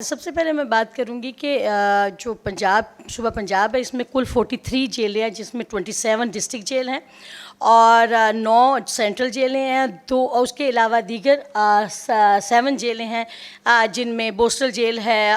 سب سے پہلے میں بات کروں گی کہ جو صوبہ پنجاب ہے اس میں کل 43 جیلیں ہیں، جس میں 27 ڈسٹرکٹ جیل ہیں اور 9 سینٹرل جیلیں ہیں، 2 اور اس کے علاوہ دیگر 7 جیلیں ہیں جن میں بوسٹل جیل ہے،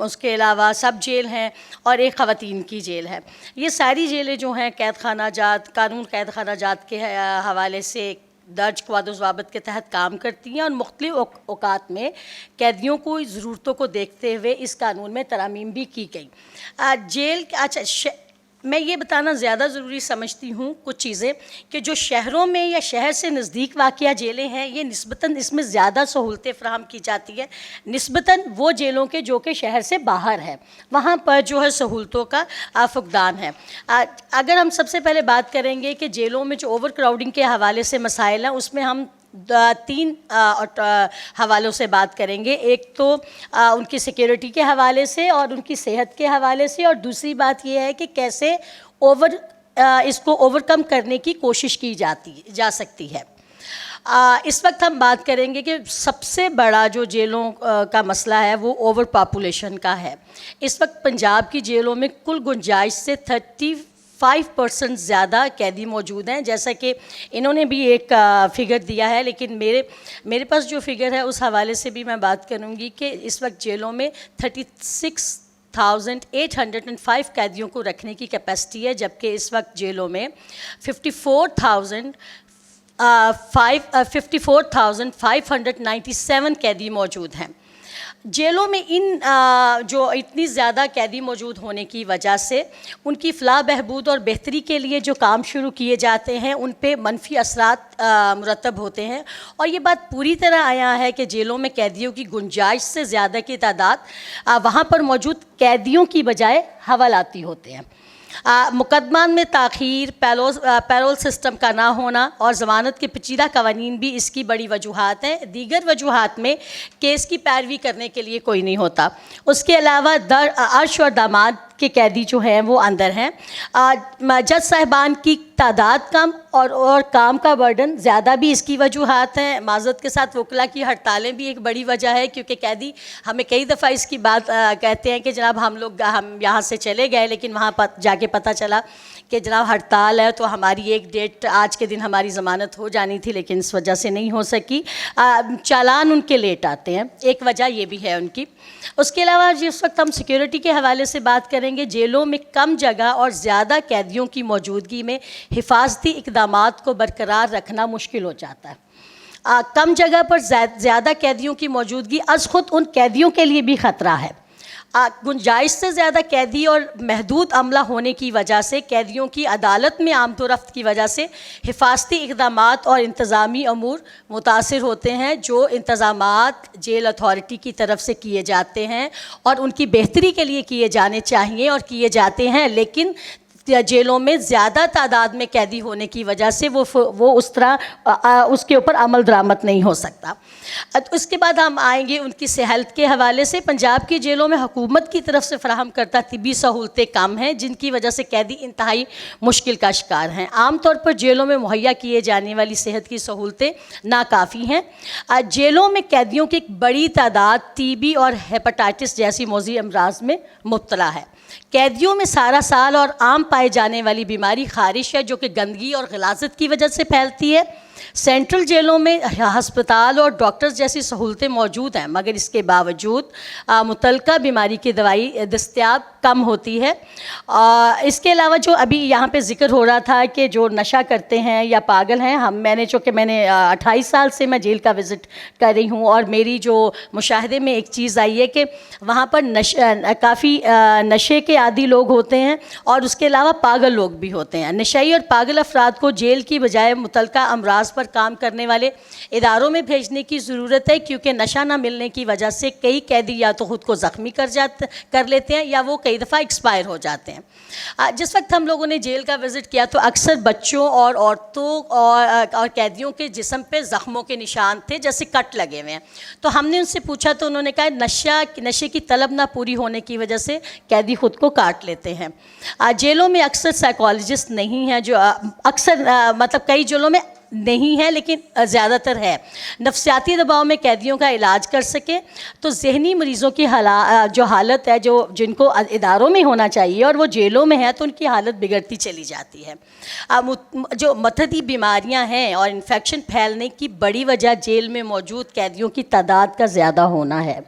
اس کے علاوہ سب جیل ہیں اور ایک خواتین کی جیل ہے۔ یہ ساری جیلیں جو ہیں قید خانہ جات، قانون قید خانہ جات کے حوالے سے درج قواعد و ضوابط کے تحت کام کرتی ہیں اور مختلف اوقات میں قیدیوں کو ضرورتوں کو دیکھتے ہوئے اس قانون میں ترامیم بھی کی گئی۔ میں یہ بتانا زیادہ ضروری سمجھتی ہوں کچھ چیزیں کہ جو شہروں میں یا شہر سے نزدیک واقع جیلیں ہیں یہ نسبتاً اس میں زیادہ سہولتیں فراہم کی جاتی ہیں نسبتاً وہ جیلوں کے جو کہ شہر سے باہر ہے، وہاں پر جو ہے سہولتوں کا فقدان ہے۔ اگر ہم سب سے پہلے بات کریں گے کہ جیلوں میں جو اوور کراؤڈنگ کے حوالے سے مسائل ہیں، اس میں ہم 3 حوالوں سے بات کریں گے۔ ایک تو ان کی سیکیورٹی کے حوالے سے اور ان کی صحت کے حوالے سے، اور دوسری بات یہ ہے کہ کیسے اس کو اوورکم کرنے کی کوشش کی جا سکتی ہے۔ اس وقت ہم بات کریں گے کہ سب سے بڑا جو جیلوں کا مسئلہ ہے وہ اوور پاپولیشن کا ہے۔ اس وقت پنجاب کی جیلوں میں کل گنجائش سے 35% زیادہ قیدی موجود ہیں، جیسا کہ انہوں نے بھی ایک فگر دیا ہے، لیکن میرے پاس جو فگر ہے اس حوالے سے بھی میں بات کروں گی کہ اس وقت جیلوں میں 36,805 قیدیوں کو رکھنے کی کیپیسٹی ہے، جبکہ اس وقت جیلوں میں 54,597 قیدی موجود ہیں۔ جیلوں میں جو اتنی زیادہ قیدی موجود ہونے کی وجہ سے ان کی فلاح بہبود اور بہتری کے لیے جو کام شروع کیے جاتے ہیں ان پہ منفی اثرات مرتب ہوتے ہیں، اور یہ بات پوری طرح آیا ہے کہ جیلوں میں قیدیوں کی گنجائش سے زیادہ کی تعداد وہاں پر موجود قیدیوں کی بجائے حوالاتی ہوتے ہیں۔ مقدمات میں تاخیر، پیرول سسٹم کا نہ ہونا اور ضمانت کے پیچیدہ قوانین بھی اس کی بڑی وجوہات ہیں۔ دیگر وجوہات میں کیس کی پیروی کرنے کے لیے کوئی نہیں ہوتا۔ اس کے علاوہ عرش اور داماد کے قیدی جو ہیں وہ اندر ہیں۔ جج صاحبان کی تعداد کم اور کام کا برڈن زیادہ بھی اس کی وجوہات ہیں۔ معذرت کے ساتھ وکلا کی ہڑتالیں بھی ایک بڑی وجہ ہے، کیونکہ قیدی ہمیں کئی دفعہ اس کی بات کہتے ہیں کہ جناب ہم یہاں سے چلے گئے لیکن وہاں جا کے پتہ چلا کہ جناب ہڑتال ہے، تو ہماری ایک ڈیٹ آج کے دن ہماری ضمانت ہو جانی تھی لیکن اس وجہ سے نہیں ہو سکی۔ چالان ان کے لیٹ آتے ہیں، ایک وجہ یہ بھی ہے ان کی۔ اس کے علاوہ جس وقت ہم سیکیورٹی کے حوالے سے بات کریں گے، جیلوں میں کم جگہ اور زیادہ قیدیوں کی موجودگی میں حفاظتی اقدامات کو برقرار رکھنا مشکل ہو جاتا ہے۔ کم جگہ پر زیادہ قیدیوں کی موجودگی از خود ان قیدیوں کے لیے بھی خطرہ ہے۔ گنجائش سے زیادہ قیدی اور محدود عملہ ہونے کی وجہ سے قیدیوں کی عدالت میں آمد و رفت کی وجہ سے حفاظتی اقدامات اور انتظامی امور متاثر ہوتے ہیں، جو انتظامات جیل اتھارٹی کی طرف سے کیے جاتے ہیں اور ان کی بہتری کے لیے کیے جانے چاہیے اور کیے جاتے ہیں، لیکن جیلوں میں زیادہ تعداد میں قیدی ہونے کی وجہ سے وہ اس طرح اس کے اوپر عمل درآمد نہیں ہو سکتا۔ اس کے بعد ہم آئیں گے ان کی صحت کے حوالے سے۔ پنجاب کی جیلوں میں حکومت کی طرف سے فراہم کردہ طبی سہولتیں کم ہیں، جن کی وجہ سے قیدی انتہائی مشکل کا شکار ہیں۔ عام طور پر جیلوں میں مہیا کیے جانے والی صحت کی سہولتیں ناکافی ہیں۔ جیلوں میں قیدیوں کی ایک بڑی تعداد ٹی بی اور ہیپاٹائٹس جیسی موذی امراض میں مبتلا ہے۔ قیدیوں میں سارا سال اور عام پائے جانے والی بیماری خارش ہے، جو کہ گندگی اور غلاظت کی وجہ سے پھیلتی ہے۔ سینٹرل جیلوں میں ہسپتال اور ڈاکٹرز جیسی سہولتیں موجود ہیں، مگر اس کے باوجود متعلقہ بیماری کی دوائی دستیاب کم ہوتی ہے۔ اس کے علاوہ جو ابھی یہاں پہ ذکر ہو رہا تھا کہ جو نشہ کرتے ہیں یا پاگل ہیں، میں نے 28 سال سے میں جیل کا وزٹ کر رہی ہوں، اور میری جو مشاہدے میں ایک چیز آئی ہے کہ وہاں پر کافی نشے کے عادی لوگ ہوتے ہیں اور اس کے علاوہ پاگل لوگ بھی ہوتے ہیں۔ نشئی اور پاگل افراد کو جیل کی بجائے متعلقہ امراض پر کام کرنے والے اداروں میں بھیجنے کی ضرورت ہے، کیونکہ نشہ نہ ملنے کی وجہ سے کئی قیدی یا تو خود کو زخمی کر لیتے ہیں یا وہ کئی دفعہ ایکسپائر ہو جاتے ہیں۔ جس وقت ہم لوگوں نے جیل کا وزٹ کیا تو اکثر بچوں اور عورتوں اور قیدیوں کے جسم پہ زخموں کے نشان تھے، جیسے کٹ لگے ہوئے ہیں۔ تو ہم نے ان سے پوچھا تو انہوں نے کہا نشے کی طلب نہ پوری ہونے کی وجہ سے قیدی خود کو کاٹ لیتے ہیں۔ جیلوں میں اکثر سائیکالوجسٹ نہیں ہیں، جو اکثر کئی جیلوں میں نہیں ہے لیکن زیادہ تر ہے. نفسیاتی دباؤ میں قیدیوں کا علاج کر سکیں تو ذہنی مریضوں کی جو حالت ہے جن کو اداروں میں ہونا چاہیے اور وہ جیلوں میں ہے تو ان کی حالت بگڑتی چلی جاتی ہے. جو متعدی بیماریاں ہیں اور انفیکشن پھیلنے کی بڑی وجہ جیل میں موجود قیدیوں کی تعداد کا زیادہ ہونا ہے،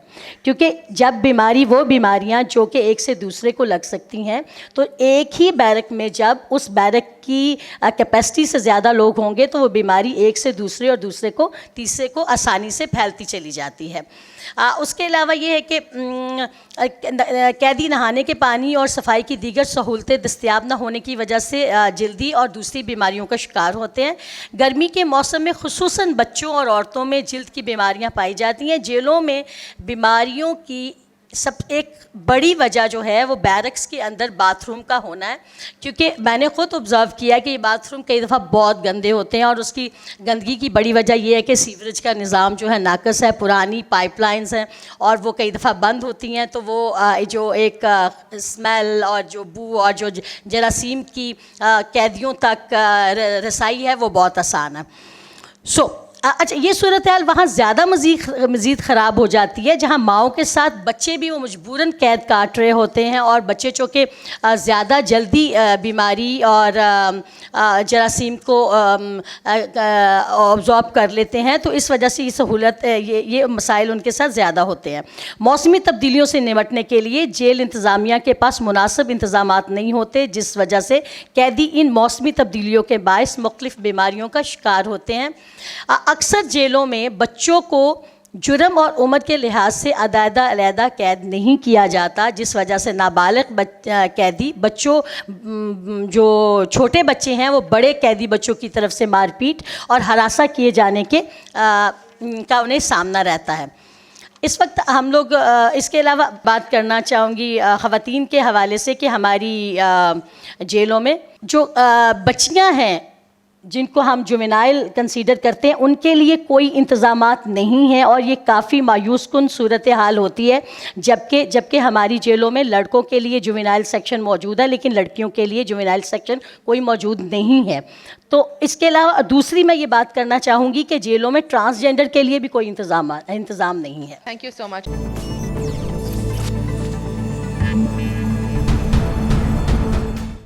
کیونکہ جب وہ بیماریاں جو کہ ایک سے دوسرے کو لگ سکتی ہیں تو ایک ہی بیرک میں جب اس بیرک کی کیپیسٹی سے زیادہ لوگ ہوں گے تو وہ بیماری ایک سے دوسرے اور دوسرے کو تیسرے کو آسانی سے پھیلتی چلی جاتی ہے. اس کے علاوہ یہ ہے کہ قیدی نہانے کے پانی اور صفائی کی دیگر سہولتیں دستیاب نہ ہونے کی وجہ سے جلدی اور دوسری بیماریوں کا شکار ہوتے ہیں. گرمی کے موسم میں خصوصاً بچوں اور عورتوں میں جلد کی بیماریاں پائی جاتی ہیں. جیلوں میں بیماریوں کی ایک بڑی وجہ جو ہے وہ بیرکس کے اندر باتھ روم کا ہونا ہے، کیونکہ میں نے خود آبزرو کیا کہ یہ باتھ روم کئی دفعہ بہت گندے ہوتے ہیں اور اس کی گندگی کی بڑی وجہ یہ ہے کہ سیوریج کا نظام جو ہے ناقص ہے، پرانی پائپ لائنز ہیں اور وہ کئی دفعہ بند ہوتی ہیں تو وہ جو ایک اسمیل اور جو بو اور جو جراثیم کی قیدیوں تک رسائی ہے وہ بہت آسان ہے. اچھا، یہ صورتحال وہاں زیادہ مزید خراب ہو جاتی ہے جہاں ماؤں کے ساتھ بچے بھی وہ مجبوراً قید کاٹ رہے ہوتے ہیں اور بچے چونکہ زیادہ جلدی بیماری اور جراثیم کو آبزارب کر لیتے ہیں تو اس وجہ سے یہ مسائل ان کے ساتھ زیادہ ہوتے ہیں. موسمی تبدیلیوں سے نمٹنے کے لیے جیل انتظامیہ کے پاس مناسب انتظامات نہیں ہوتے، جس وجہ سے قیدی ان موسمی تبدیلیوں کے باعث مختلف بیماریوں کا شکار ہوتے ہیں. اکثر جیلوں میں بچوں کو جرم اور عمر کے لحاظ سے علیحدہ قید نہیں کیا جاتا، جس وجہ سے نابالغ قیدی بچوں جو چھوٹے بچے ہیں وہ بڑے قیدی بچوں کی طرف سے مار پیٹ اور ہراساں کیے جانے کا انہیں سامنا رہتا ہے. اس وقت ہم لوگ اس کے علاوہ بات کرنا چاہوں گی خواتین کے حوالے سے کہ ہماری جیلوں میں جو بچیاں ہیں جن کو ہم جوینائل کنسیڈر کرتے ہیں ان کے لیے کوئی انتظامات نہیں ہیں اور یہ کافی مایوس کن صورتحال ہوتی ہے، جبکہ ہماری جیلوں میں لڑکوں کے لیے جوینائل سیکشن موجود ہے لیکن لڑکیوں کے لیے جوینائل سیکشن کوئی موجود نہیں ہے. تو اس کے علاوہ دوسری میں یہ بات کرنا چاہوں گی کہ جیلوں میں ٹرانسجینڈر کے لیے بھی کوئی انتظام نہیں ہے. Thank you so much.